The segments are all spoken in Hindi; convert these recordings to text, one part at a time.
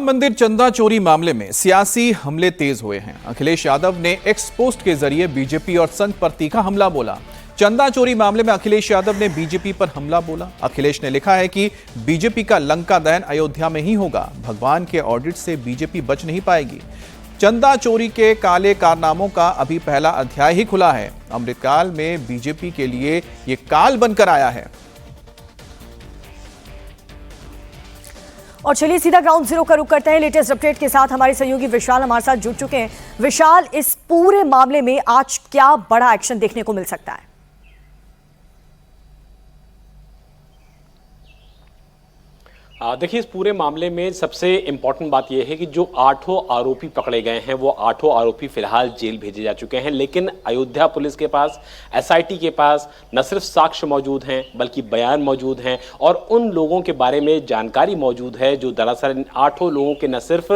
राम मंदिर चंदा चोरी मामले में सियासी हमले तेज हुए हैं। अखिलेश यादव ने एक्स पोस्ट के जरिए बीजेपी और संघ पर तीखा हमला बोला। चंदा चोरी मामले में अखिलेश यादव ने बीजेपी पर हमला बोला। अखिलेश ने लिखा है कि बीजेपी का लंका दहन अयोध्या में ही होगा, भगवान के ऑडिट से बीजेपी बच नहीं पाएगी। चंदा चोरी के काले कारनामों का अभी पहला अध्याय ही खुला है। अमृतकाल में बीजेपी के लिए यह काल बनकर आया है। और चलिए सीधा ग्राउंड जीरो का रुख करते हैं। लेटेस्ट अपडेट के साथ हमारे सहयोगी विशाल हमारे साथ जुड़ चुके हैं। विशाल, इस पूरे मामले में आज क्या बड़ा एक्शन देखने को मिल सकता है? देखिए, इस पूरे मामले में सबसे इंपॉर्टेंट बात यह है कि जो 8 आरोपी पकड़े गए हैं वो 8 आरोपी फिलहाल जेल भेजे जा चुके हैं। लेकिन अयोध्या पुलिस के पास, एसआईटी के पास न सिर्फ साक्ष्य मौजूद हैं बल्कि बयान मौजूद हैं और उन लोगों के बारे में जानकारी मौजूद है जो दरअसल इन 8 लोगों के न सिर्फ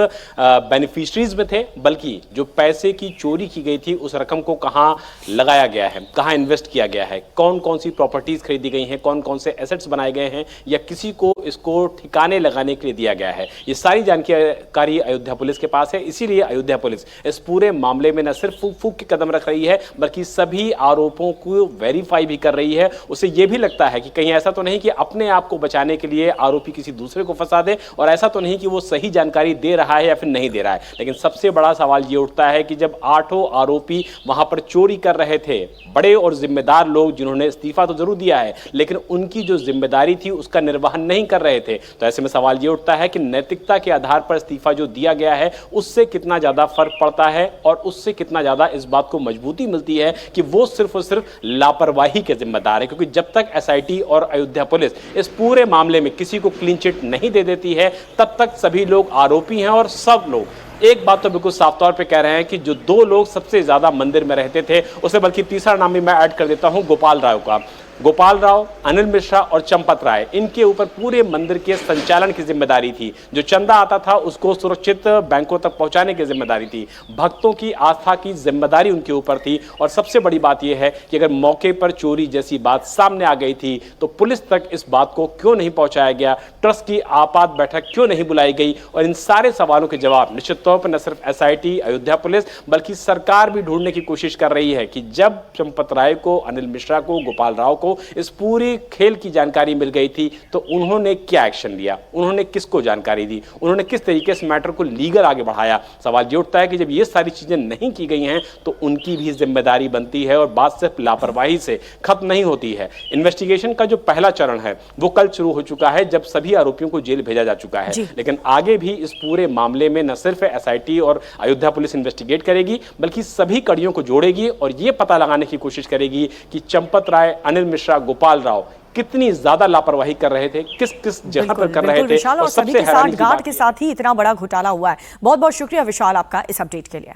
बेनिफिशरीज में थे बल्कि जो पैसे की चोरी की गई थी उस रकम को कहाँ लगाया गया है, कहाँ इन्वेस्ट किया गया है, कौन कौन सी प्रॉपर्टीज खरीदी गई हैं, कौन कौन से एसेट्स बनाए गए हैं या किसी को इसको ठिकाने लगाने के लिए दिया गया है। ये सारी जानकारी अयोध्या पुलिस के पास है। इसीलिए अयोध्या पुलिस इस पूरे मामले में न सिर्फ फूक के कदम रख रही है बल्कि सभी आरोपों को वेरीफाई भी कर रही है। उसे यह भी लगता है कि कहीं ऐसा तो नहीं कि अपने आप को बचाने के लिए आरोपी किसी दूसरे को फंसा दे, और ऐसा तो नहीं कि वो सही जानकारी दे रहा है या फिर नहीं दे रहा है। लेकिन सबसे बड़ा सवाल ये उठता है कि जब 8 आरोपी वहां पर चोरी कर रहे थे, बड़े और जिम्मेदार लोग जिन्होंने इस्तीफा तो जरूर दिया है लेकिन उनकी जो जिम्मेदारी थी उसका निर्वहन नहीं कर रहे थे, तो ऐसे में सवाल ये उठता है कि नैतिकता के आधार पर इस्तीफा जो दिया गया है उससे कितना ज्यादा फर्क पड़ता है और उससे कितना ज्यादा इस बात को मजबूती मिलती है कि वो सिर्फ और सिर्फ लापरवाही के जिम्मेदार है। क्योंकि जब तक एसआईटी और अयोध्या पुलिस इस पूरे मामले में किसी को क्लीन चिट नहीं दे देती है तब तक सभी लोग आरोपी हैं। और सब लोग एक बात तो बिल्कुल साफ तौर पे कह रहे हैं कि जो 2 लोग सबसे ज्यादा मंदिर में रहते थे, उसे बल्कि तीसरा नाम भी मैं ऐड कर देता हूं, गोपाल राव का। गोपाल राव, अनिल मिश्रा और चंपत राय, इनके ऊपर पूरे मंदिर के संचालन की जिम्मेदारी थी। जो चंदा आता था उसको सुरक्षित बैंकों तक पहुंचाने की जिम्मेदारी थी। भक्तों की आस्था की जिम्मेदारी उनके ऊपर थी। और सबसे बड़ी बात यह है कि अगर मौके पर चोरी जैसी बात सामने आ गई थी तो पुलिस तक इस बात को क्यों नहीं पहुंचाया गया, ट्रस्ट की आपात बैठक क्यों नहीं बुलाई गई। और इन सारे सवालों के जवाब निश्चित तौर पर न सिर्फ एसआईटी, अयोध्या पुलिस बल्कि सरकार भी ढूंढने की कोशिश कर रही है कि जब चंपत राय को, अनिल मिश्रा को, गोपाल राव को इस पूरी खेल की जानकारी मिल गई थी तो उन्होंने क्या एक्शन लिया, उन्होंने किसको जानकारी दी, उन्होंने किस तरीके से मैटर को लीगल आगे बढ़ाया। सवाल ये उठता है कि जब ये सारी चीजें नहीं की गई हैं तो उनकी भी जिम्मेदारी बनती है और बात सिर्फ लापरवाही से खत्म नहीं होती है। इन्वेस्टिगेशन का जो पहला चरण है वो कल शुरू हो चुका है जब सभी आरोपियों को जेल भेजा जा चुका है। लेकिन आगे भी इस पूरे मामले में न सिर्फ एसआईटी और अयोध्या पुलिस इन्वेस्टिगेट करेगी बल्कि सभी कड़ियों को जोड़ेगी और ये पता लगाने की कोशिश करेगी कि चंपत राय, अनिल मिश्रा, गोपाल राव कितनी ज्यादा लापरवाही कर रहे थे, किस किस जगह पर कर रहे थे। और सबसे हैरानी के साथ ही इतना बड़ा घोटाला हुआ है। बहुत बहुत शुक्रिया विशाल आपका इस अपडेट के लिए।